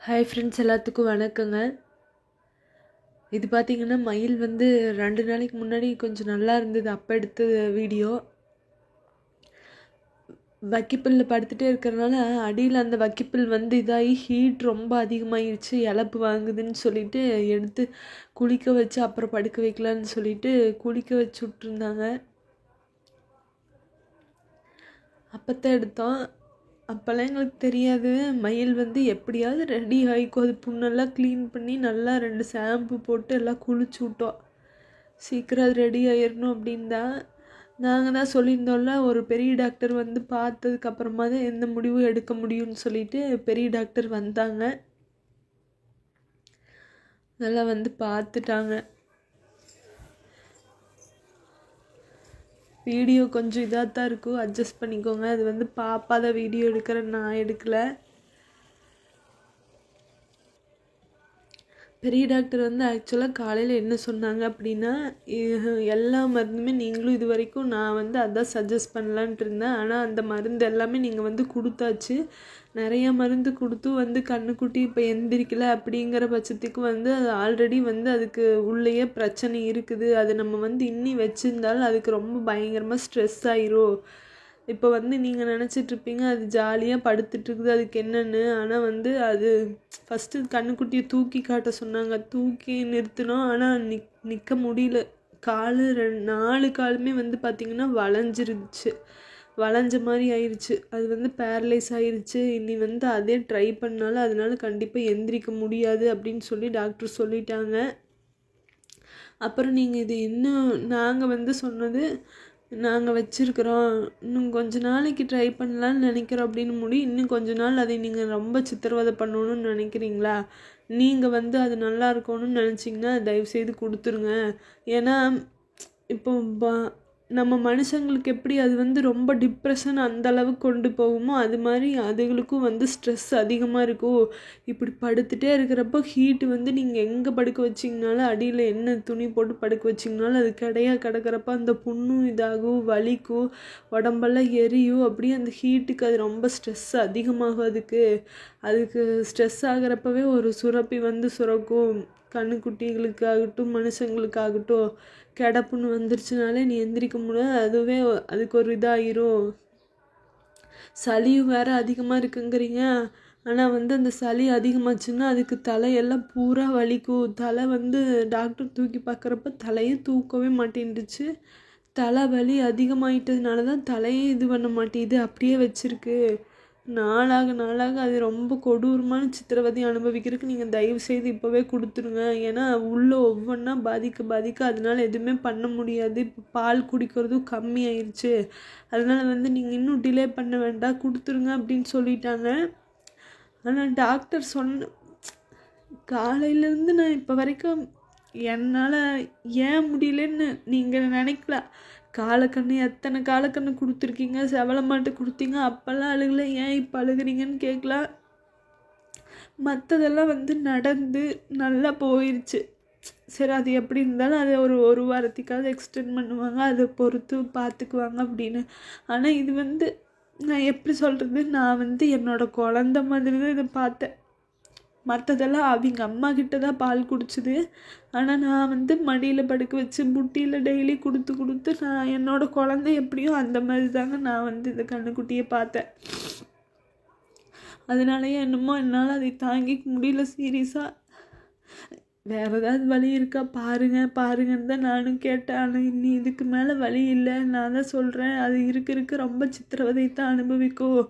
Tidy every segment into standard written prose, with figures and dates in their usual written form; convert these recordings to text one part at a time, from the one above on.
Hi friends, எல்லாத்துக்கும் வணக்கங்க. இது பார்த்திங்கன்னா மயில் 2 நாளைக்கு முன்னாடி கொஞ்சம் நல்லா இருந்தது. அப்போ எடுத்த வீடியோ. வக்கிப்பில்ல படுத்துகிட்டே இருக்கிறனால அடியில் அந்த வக்கிப்பில் இதாகி ஹீட் ரொம்ப அதிகமாகிடுச்சு, இழப்பு வாங்குதுன்னு சொல்லிட்டு எடுத்து குளிக்க வச்சு அப்புறம் படுக்க வைக்கலான்னு சொல்லிட்டு குளிக்க வச்சு விட்ருந்தாங்க. அப்போத்தான் எடுத்தோம். அப்போல்லாம் எங்களுக்கு தெரியாது. மயில் எப்படியாவது ரெடி ஆகிக்கும், அது புண்ணெல்லாம் க்ளீன் பண்ணி நல்லா 2 ஷாம்பு போட்டு எல்லாம் குளிச்சு விட்டோம். சீக்கிரம் அது ரெடி ஆயிடணும் அப்படின்னு தான் நாங்கள் தான் சொல்லியிருந்தோம்ல. ஒரு பெரிய டாக்டர் பார்த்ததுக்கப்புறமா தான் எந்த முடிவும் எடுக்க முடியும்னு சொல்லிட்டு பெரிய டாக்டர் வந்தாங்க. நல்லா பார்த்துட்டாங்க. வீடியோ கொஞ்சம் இதாக தான் இருக்கும், அட்ஜஸ்ட் பண்ணிக்கோங்க. அது பாப்பா தான் வீடியோ எடுக்கிறேன், நான் எடுக்கலை. பெரிய டாக்டர் ஆக்சுவலாக காலையில் என்ன சொன்னாங்க அப்படின்னா, எல்லா மருந்துமே நீங்களும் இது வரைக்கும் நான் அதான் சஜஸ்ட் பண்ணலான்ட்டு இருந்தேன். ஆனால் அந்த மருந்து எல்லாமே நீங்கள் கொடுத்தாச்சு. நிறைய மருந்து கொடுத்து கண்ணுக்குட்டி இப்போ எந்திரிக்கலை அப்படிங்கிற பட்சத்துக்கு அது ஆல்ரெடி அதுக்கு உள்ளேயே பிரச்சனை இருக்குது. அது நம்ம இன்னி வச்சுருந்தாலும் அதுக்கு ரொம்ப பயங்கரமாக ஸ்ட்ரெஸ் ஆயிரும். இப்போ நீங்கள் நினச்சிட்ருப்பீங்க அது ஜாலியாக படுத்துட்ருக்குது, அதுக்கு என்னென்னு. ஆனால் அது ஃபஸ்ட்டு கண்ணுக்குட்டியை தூக்கி காட்ட சொன்னாங்க. தூக்கி நிறுத்தினோம், ஆனால் நிற்க முடியல. கால் 4 காலுமே பார்த்திங்கன்னா வளைஞ்சிருச்சு, வளைஞ்ச மாதிரி ஆயிடுச்சு. அது பேரலைஸ் ஆயிடுச்சு. இனி அதே ட்ரை பண்ணாலும் அதனால கண்டிப்பாக எந்திரிக்க முடியாது அப்படின்னு சொல்லி டாக்டர் சொல்லிட்டாங்க. அப்புறம் நீங்கள் இது இன்னும் நாங்கள் சொன்னது, நாங்கள் வச்சுருக்குறோம், இன்னும் கொஞ்ச நாளைக்கு ட்ரை பண்ணலான்னு நினைக்கிறோம் அப்படின்னு இன்னும் கொஞ்ச நாள் அதை நீங்கள் ரொம்ப சித்திரவதை பண்ணணும்னு நினைக்கிறீங்களா? நீங்கள் அது நல்லா இருக்கணும்னு நினச்சிங்கன்னா தயவுசெய்து கொடுத்துருங்க. ஏன்னா இப்போ நம்ம மனுஷங்களுக்கு எப்படி அது ரொம்ப டிப்ரெஷன் அந்தளவுக்கு கொண்டு போகுமோ அது மாதிரி அதுகளுக்கும் ஸ்ட்ரெஸ் அதிகமாக இருக்கும். இப்படி படுத்துகிட்டே இருக்கிறப்போ ஹீட்டு நீங்கள் எங்கே படுக்க வச்சிங்கனாலும், அடியில் என்ன துணி போட்டு படுக்க வச்சிங்கனாலும் அது கிடக்கிறப்ப அந்த புண்ணும் இதாகும், வலிக்கும், உடம்பெல்லாம் எரியும். அப்படியே அந்த ஹீட்டுக்கு அது ரொம்ப ஸ்ட்ரெஸ் அதிகமாகும். அதுக்கு ஸ்ட்ரெஸ் ஆகிறப்பவே ஒரு சுரப்பி சுரக்கும். கண்ணுக்குட்டிகளுக்காகட்டும் மனுஷங்களுக்காகட்டும் கிடப்புன்னு வந்துருச்சுனாலே நீ எந்திரிக்க முடியாது. அதுவே அதுக்கு ஒரு இதாகிரும். சளியும் வேறு அதிகமாக இருக்குங்கிறீங்க. ஆனால் அந்த சளி அதிகமாச்சுன்னா அதுக்கு தலையெல்லாம் பூரா வலிக்கும். தலை டாக்டர் தூக்கி பார்க்குறப்ப தலையும் தூக்கவே மாட்டேன்டுச்சு. தலைவலி அதிகமாகிட்டதுனால தான் தலையே இது பண்ண மாட்டேங்குது, அப்படியே வச்சுருக்கு. நாளாக அது ரொம்ப கொடூரமான சித்திரவதை அனுபவிக்கிறதுக்கு நீங்கள் தயவுசெய்து இப்போவே கொடுத்துருங்க. ஏன்னா உள்ளே ஒவ்வொன்றா பாதிக்க அதனால் எதுவுமே பண்ண முடியாது. இப்போ பால் குடிக்கிறதும் கம்மி ஆயிடுச்சு. அதனால் நீங்கள் இன்னும் டிலே பண்ண வேண்டாம், கொடுத்துருங்க அப்படின்னு சொல்லிட்டாங்க. ஆனால் டாக்டர் காலையிலேருந்து நான் இப்போ வரைக்கும் என்னால் ஏன் முடியலன்னு நீங்கள் நினைக்கலாம். காலக்கண்ணு எத்தனை காலக்கண்ணு கொடுத்துருக்கீங்க, செவலை மாட்டு கொடுத்தீங்க, அப்போல்லாம் அழுகலை, ஏன் இப்போ அழுகுறீங்கன்னு கேட்கலாம். மற்றதெல்லாம் நடந்து நல்லா போயிடுச்சு. சரி, அது எப்படி இருந்தாலும் அதை ஒரு வாரத்துக்காவது எக்ஸ்டெண்ட் பண்ணுவாங்க, அதை பொறுத்து பார்த்துக்குவாங்க அப்படின்னு. ஆனால் இது நான் எப்படி சொல்கிறது, நான் என்னோடய குழந்த மாதிரி தான் இதை பார்த்தேன். மற்றதெல்லாம் அவங்க அம்மா கிட்ட தான் பால் குடிச்சுது. ஆனால் நான் மடியில் படுக்க வச்சு புட்டியில் டெய்லி கொடுத்து நான் என்னோடய குழந்தை எப்படியோ அந்த மாதிரி தாங்க நான் இந்த கண்ணுக்குட்டியை பார்த்தேன். அதனாலயே என்னமோ என்னால் அதை தாங்கிக்க முடியல சீரியஸாக. வேறு ஏதாவது வழி இருக்கா பாருங்கன்னு தான் நானும் கேட்டேன். ஆனால் இன்னி இதுக்கு மேலே வழி இல்லை. நான் தான் சொல்கிறேன், அது இருக்க ரொம்ப சித்திரவதை தான் அனுபவிக்கும்.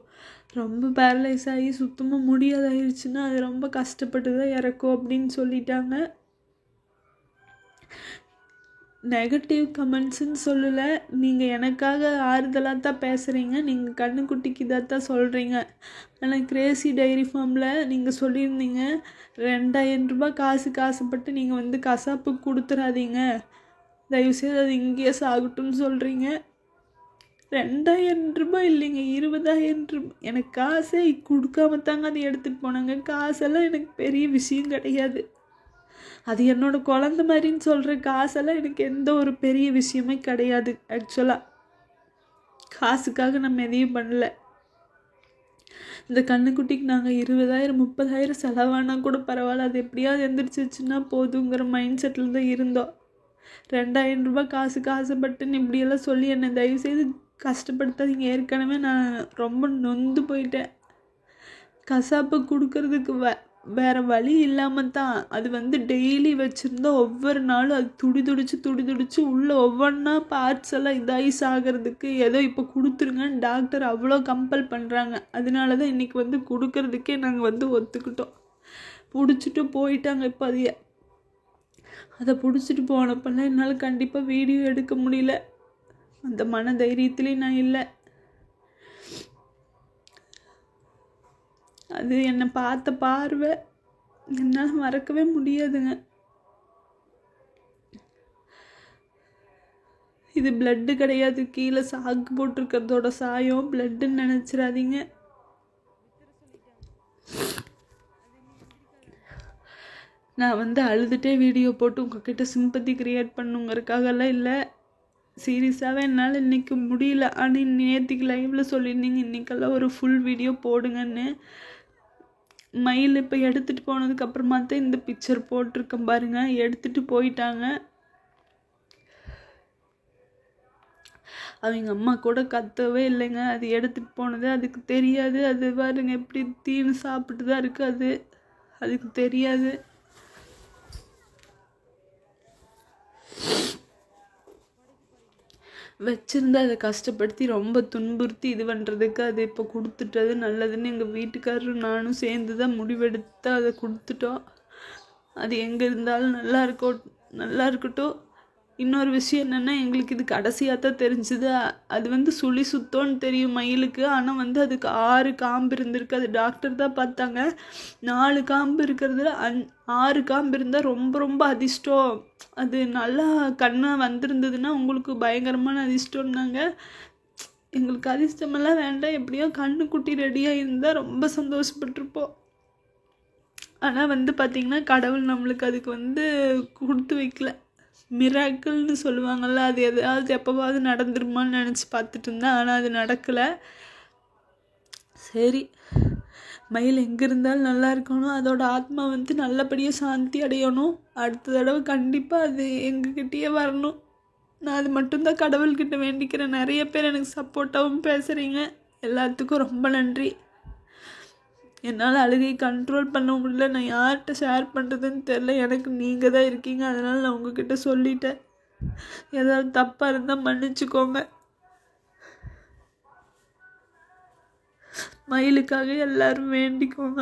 ரொம்ப பேரலைஸ் ஆகி சுத்தமாக முடியாதாயிருச்சுன்னா அது ரொம்ப கஷ்டப்பட்டு தான் இறக்கும் அப்படின்னு சொல்லிட்டாங்க. நெகட்டிவ் கமெண்ட்ஸுன்னு சொல்லலை, நீங்கள் எனக்காக ஆறுதலாக தான் பேசுகிறீங்க. நீங்கள் கண்ணுக்குட்டிக்கு இதாக தான் சொல்கிறீங்க. ஆனால் கிரேசி டைரி ஃபார்மில் நீங்கள் சொல்லியிருந்தீங்க 2000 ரூபாய் காசுப்பட்டு நீங்கள் கசாப்புக்கு கொடுத்துடாதீங்க, தயவுசெய்து அது இங்கேயே சாகட்டும்னு சொல்கிறீங்க. 2000 ரூபாய் இல்லைங்க, 20,000 ரூபாய். எனக்கு காசே கொடுக்காம தாங்க அதை எடுத்துகிட்டு போனாங்க. காசெல்லாம் எனக்கு பெரிய விஷயம் கிடையாது. அது என்னோடய குழந்த மாதிரின்னு சொல்கிற காசெல்லாம் எனக்கு எந்த ஒரு பெரிய விஷயமே கிடையாது. ஆக்சுவலாக காசுக்காக நம்ம எதையும் பண்ணல. இந்த கண்ணுக்குட்டிக்கு நாங்கள் 20,000 30,000 செலவானா கூட பரவாயில்ல, அது எப்படியாவது எந்திரிச்சிச்சுன்னா போதுங்கிற மைண்ட் செட்டில் தான் இருந்தோம். 2,000 ரூபாய் காசுக்கு ஆசைப்பட்டுன்னு இப்படியெல்லாம் சொல்லி என்னை தயவுசெய்து கஷ்டப்படுத்தாதீங்க. ஏற்கனவே நான் ரொம்ப நொந்து போயிட்டேன். கசாப்பு கொடுக்கறதுக்கு வேறு வழி இல்லாமல் தான் அது வந்து டெய்லி வச்சுருந்தா ஒவ்வொரு நாளும் அது துடி துடிச்சு உள்ளே ஒவ்வொன்றா பார்ட்ஸ் எல்லாம் இதாகி சாகிறதுக்கு ஏதோ இப்போ கொடுத்துருங்கன்னு டாக்டர் அவ்வளோ கம்பல் பண்ணுறாங்க. அதனால தான் இன்றைக்கி வந்து கொடுக்கறதுக்கே நாங்கள் வந்து ஒத்துக்கிட்டோம். பிடிச்சிட்டு போயிட்டாங்க. இப்போ அதை பிடிச்சிட்டு போனப்பெல்லாம் என்னால் கண்டிப்பாக வீடியோ எடுக்க முடியல. அந்த மன தைரியத்துலேயும் நான் இல்லை. அது என்னை பார்த்த பார்வை என்னால் மறக்கவே முடியாதுங்க. இது பிளட்டு கிடையாது, கீழே சாக்கு போட்டிருக்கிறதோட சாயம், பிளட்டுன்னு நினச்சிடாதீங்க. நான் வந்து அழுதுகிட்டே வீடியோ போட்டு உங்ககிட்ட சிம்பத்தி க்ரியேட் பண்ணுங்கிறதுக்காகலாம் இல்லை, சீரியஸாகவே என்னால் இன்றைக்கி முடியல. ஆனால் நேற்றுக்கு லைவில் சொல்லியிருந்தீங்க இன்றைக்கெல்லாம் ஒரு ஃபுல் வீடியோ போடுங்கன்னு. மயில் இப்போ எடுத்துகிட்டு போனதுக்கப்புறமா தான் இந்த பிக்சர் போட்டிருக்கேன் பாருங்கள். எடுத்துகிட்டு போயிட்டாங்க. அவங்க அம்மா கூட கத்தவே இல்லைங்க. அது எடுத்துகிட்டு போனது அதுக்கு தெரியாது. அது பாருங்க எப்படி தீனு சாப்பிட்டு தான் இருக்குது. அதுக்கு தெரியாது. வச்சுருந்து அதை கஷ்டப்படுத்தி ரொம்ப துன்புறுத்தி இது பண்ணுறதுக்கு அது இப்போ கொடுத்துட்டது நல்லதுன்னு எங்கள் வீட்டுக்காரரும் நானும் சேர்ந்து தான் முடிவெடுத்து அதை கொடுத்துட்டோம். அது எங்கே இருந்தாலும் நல்லா இருக்கட்டும். இன்னொரு விஷயம் என்னென்னா, எங்களுக்கு இது கடைசியாக தான் தெரிஞ்சுது. அது வந்து சுழி சுத்தம்னு தெரியும் மயிலுக்கு. ஆனால் வந்து அதுக்கு 6 காம்பு இருந்திருக்கு. அது டாக்டர் தான் பார்த்தாங்க. 4 காம்பு இருக்கிறதுல 6 காம்பு இருந்தால் ரொம்ப ரொம்ப அதிர்ஷ்டம். அது நல்லா கண்ணாக வந்திருந்ததுன்னா உங்களுக்கு பயங்கரமான அதிர்ஷ்டம்னாங்க. எங்களுக்கு அதிர்ஷ்டமெல்லாம் வேண்டாம், எப்படியோ கண்ணுக்குட்டி ரெடியாக இருந்தால் ரொம்ப சந்தோஷப்பட்டிருப்போம். ஆனால் வந்து பார்த்திங்கன்னா கடவுள் நம்மளுக்கு அதுக்கு வந்து கொடுத்து வைக்கல. மிராக்கிள்னு சொல்லுவாங்கள்ல, அது எதாவது எப்போவாவது நடந்துருமான்னு நினச்சி பார்த்துட்டு இருந்தேன். ஆனால் அது நடக்கலை. சரி, மயில் எங்கே இருந்தாலும் நல்லா இருக்கணும். அதோட ஆத்மா வந்து நல்லபடியாக சாந்தி அடையணும். அடுத்த தடவை கண்டிப்பாக அது எங்ககிட்டயே வரணும். நான் அது மட்டும்தான் கடவுள்கிட்ட வேண்டிக்கிறேன். நிறைய பேர் எனக்கு சப்போர்ட்டாகவும் பேசுகிறீங்க. எல்லாத்துக்கும் ரொம்ப நன்றி. என்னால் அழுகை கண்ட்ரோல் பண்ண முடியல. நான் யார்கிட்ட ஷேர் பண்ணுறதுன்னு தெரில. எனக்கு நீங்கள் தான் இருக்கீங்க. அதனால் நான் உங்ககிட்ட சொல்லிட்டேன். ஏதாவது தப்பாக இருந்தால் மன்னிச்சுக்கோங்க. மயிலுக்காக எல்லாரும் வேண்டிக்கோங்க.